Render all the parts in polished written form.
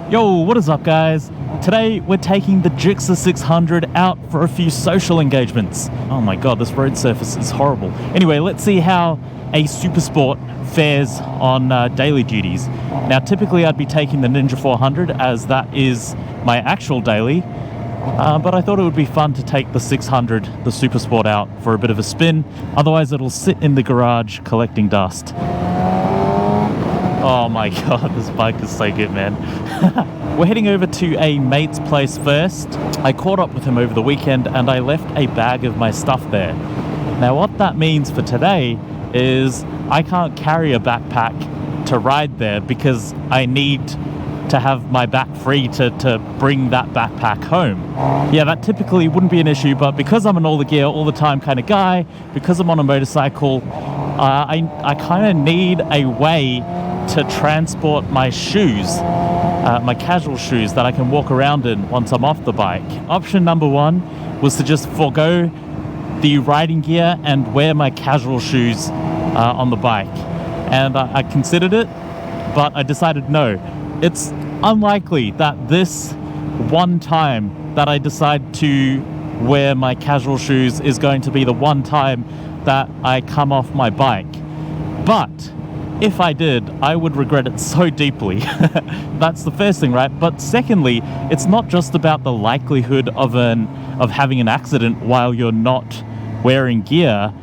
Yo, what is up guys? Today we're taking the Gixxer 600 out for a few social engagements. Oh my god, this road surface is horrible. Anyway, let's see how a supersport fares on daily duties. Now typically I'd be taking the Ninja 400 as that is my actual daily, but I thought it would be fun to take the 600, the supersport, out for a bit of a spin. Otherwise it'll sit in the garage collecting dust. Oh my god, this bike is so good, man. We're heading over to a mate's place first. I caught up with him over the weekend and I left a bag of my stuff there. Now what that means for today is I can't carry a backpack to ride there because I need to have my back free to bring that backpack home. Yeah, that typically wouldn't be an issue, but because I'm an all the gear, all the time kind of guy, because I'm on a motorcycle, I kind of need a way to transport my shoes, my casual shoes that I can walk around in once I'm off the bike. Option number one was to just forego the riding gear and wear my casual shoes on the bike. And I considered it, but I decided no. It's unlikely that this one time that I decide to wear my casual shoes is going to be the one time that I come off my bike. But if I did, I would regret it so deeply. That's the first thing, right? But secondly, it's not just about the likelihood of having an accident while you're not wearing gear.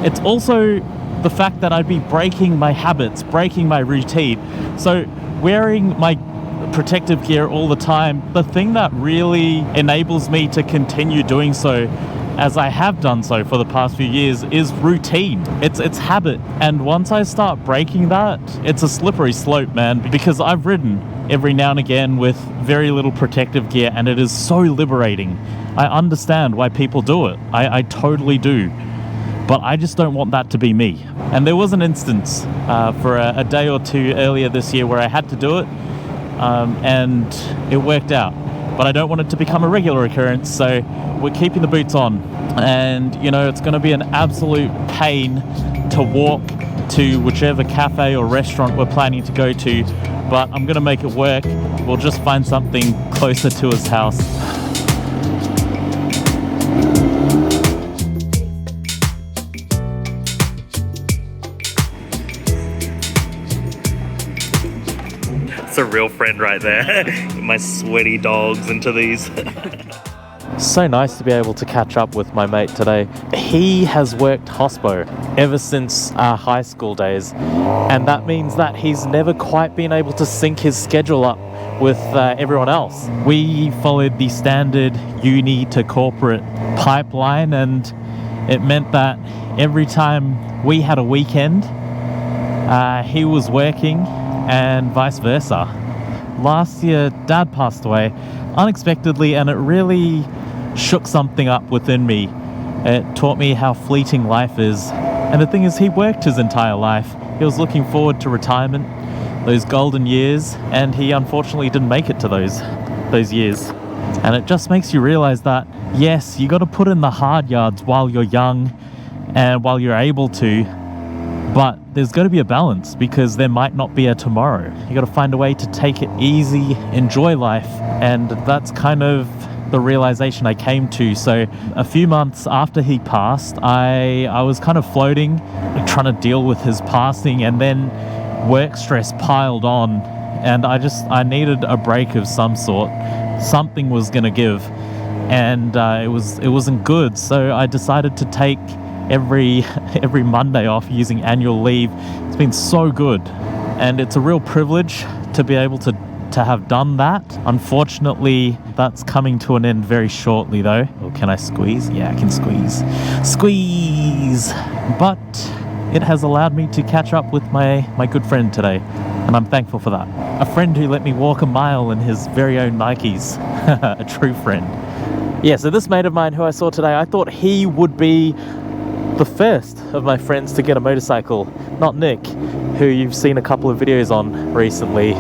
It's also the fact that I'd be breaking my habits, breaking my routine. So wearing my protective gear all the time, the thing that really enables me to continue doing so, as I have done so for the past few years, is routine. It's habit. And once I start breaking that, it's a slippery slope, man, because I've ridden every now and again with very little protective gear and it is so liberating. I understand why people do it. I totally do. But I just don't want that to be me. And there was an instance for a day or two earlier this year where I had to do it, and it worked out. But I don't want it to become a regular occurrence, so we're keeping the boots on. And, you know, it's going to be an absolute pain to walk to whichever cafe or restaurant we're planning to go to, but I'm going to make it work. We'll just find something closer to his house. It's a real friend right there. My sweaty dogs into these. So nice to be able to catch up with my mate today. He has worked hospo ever since our high school days, and that means that he's never quite been able to sync his schedule up with everyone else. We followed the standard uni to corporate pipeline, and it meant that every time we had a weekend, he was working and vice versa. Last year, Dad passed away unexpectedly, and it really shook something up within me. It taught me how fleeting life is. And the thing is, he worked his entire life. He was looking forward to retirement, those golden years, and he unfortunately didn't make it to those years. And it just makes you realize that, yes, you got to put in the hard yards while you're young and while you're able to, but there's got to be a balance because there might not be a tomorrow. You got to find a way to take it easy, enjoy life, and that's kind of the realization I came to. So a few months after he passed, I was kind of floating, trying to deal with his passing, and then work stress piled on, and I needed a break of some sort. Something was gonna give, and it wasn't good. So I decided to take every Monday off using annual leave. It's been so good, and it's a real privilege to be able to have done that. Unfortunately, that's coming to an end very shortly though. Oh, can I squeeze? Yeah, I can squeeze. Squeeze! But it has allowed me to catch up with my good friend today, and I'm thankful for that. A friend who let me walk a mile in his very own Nikes. A true friend. Yeah, so this mate of mine who I saw today, I thought he would be the first of my friends to get a motorcycle, not Nick, who you've seen a couple of videos on recently.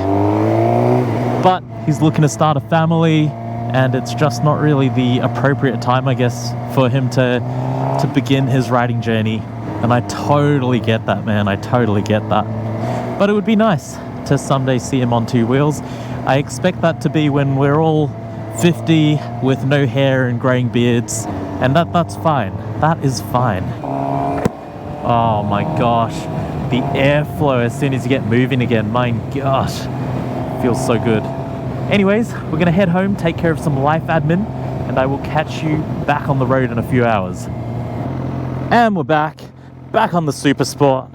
But he's looking to start a family, and it's just not really the appropriate time, I guess, for him to begin his riding journey. And I totally get that, man. I totally get that. But it would be nice to someday see him on two wheels. I expect that to be when we're all 50 with no hair and graying beards, and that's fine. That is fine. Oh my gosh, the airflow as soon as you get moving again, my gosh, feels so good. Anyways, we're gonna head home, take care of some life admin, and I will catch you back on the road in a few hours. And we're back on the Supersport.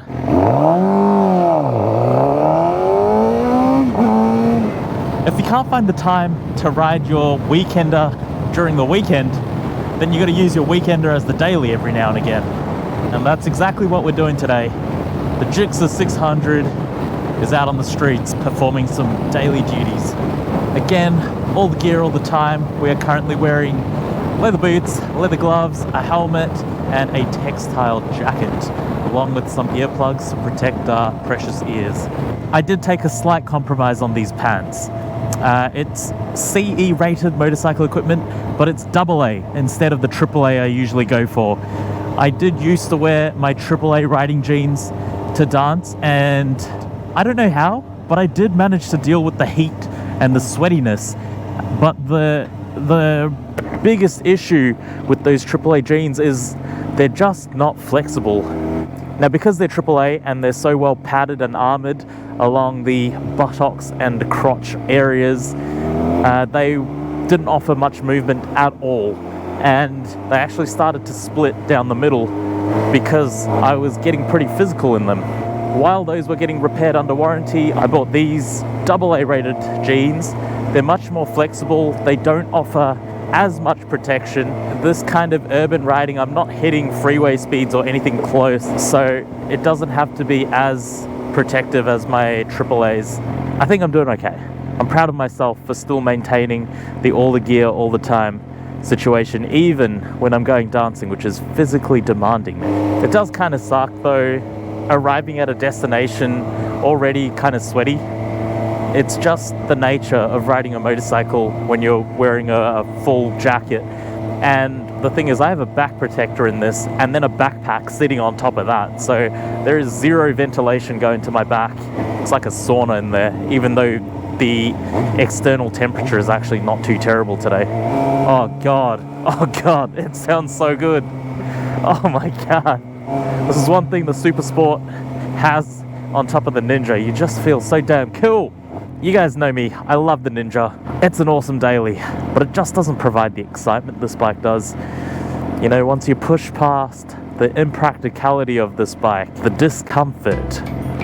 If you can't find the time to ride your weekender during the weekend, then you got to use your weekender as the daily every now and again. And that's exactly what we're doing today. The Gixxer 600 is out on the streets performing some daily duties. Again, all the gear all the time. We are currently wearing leather boots, leather gloves, a helmet, and a textile jacket, along with some earplugs to protect our precious ears. I did take a slight compromise on these pants. It's CE rated motorcycle equipment, but it's AA instead of the AAA I usually go for. I did used to wear my AAA riding jeans to dance, and I don't know how, but I did manage to deal with the heat and the sweatiness. But the biggest issue with those AAA jeans is they're just not flexible. Now, because they're AAA and they're so well padded and armored along the buttocks and crotch areas, they didn't offer much movement at all. And they actually started to split down the middle because I was getting pretty physical in them. While those were getting repaired under warranty, I bought these AA rated jeans. They're much more flexible. They don't offer as much protection. This kind of urban riding, I'm not hitting freeway speeds or anything close, so it doesn't have to be as protective as my AAAs. I think I'm doing okay. I'm proud of myself for still maintaining the all the gear all the time situation, even when I'm going dancing, which is physically demanding. It does kind of suck though, arriving at a destination already kind of sweaty. It's just the nature of riding a motorcycle when you're wearing a full jacket. And the thing is, I have a back protector in this and then a backpack sitting on top of that. So there is zero ventilation going to my back. It's like a sauna in there, even though the external temperature is actually not too terrible today. Oh God, it sounds so good. Oh my God. This is one thing the Supersport has on top of the Ninja. You just feel so damn cool. You guys know me, I love the Ninja. It's an awesome daily, but it just doesn't provide the excitement this bike does. You know, once you push past the impracticality of this bike, the discomfort,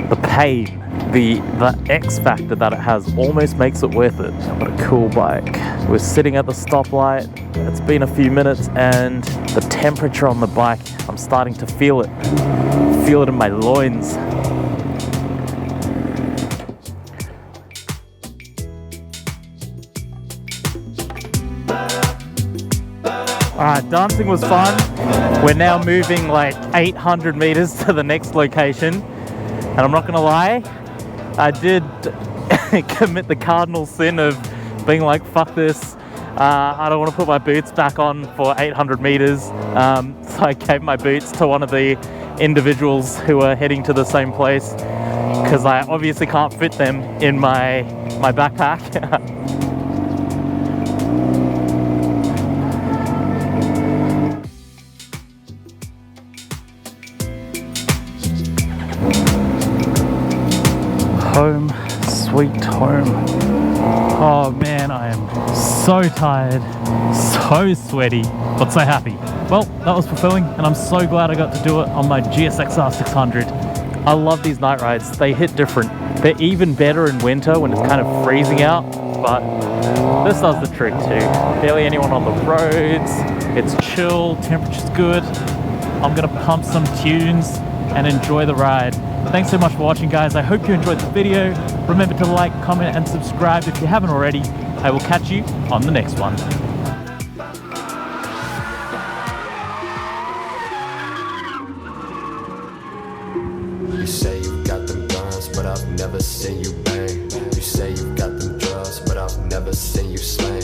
the pain, the X factor that it has almost makes it worth it. What a cool bike. We're sitting at the stoplight, it's been a few minutes, and the temperature on the bike, I'm starting to feel it. Feel it in my loins. Alright, dancing was fun. We're now moving like 800 meters to the next location. And I'm not gonna lie, I did commit the cardinal sin of being like, fuck this. I don't want to put my boots back on for 800 meters. So I gave my boots to one of the individuals who were heading to the same place, because I obviously can't fit them in my backpack. Home, sweet home. Oh man, I am so tired, so sweaty, but so happy. Well, that was fulfilling, and I'm so glad I got to do it on my GSXR 600. I love these night rides. They hit different. They're even better in winter when it's kind of freezing out, but this does the trick too. Barely anyone on the roads. It's chill, temperature's good. I'm gonna pump some tunes and enjoy the ride. Thanks so much for watching, guys. I hope you enjoyed the video. Remember to like, comment, and subscribe if you haven't already. I will catch you on the next one. You say you've got them guns, but I've never seen you bang. You say you've got them drugs, but I've never seen you slang.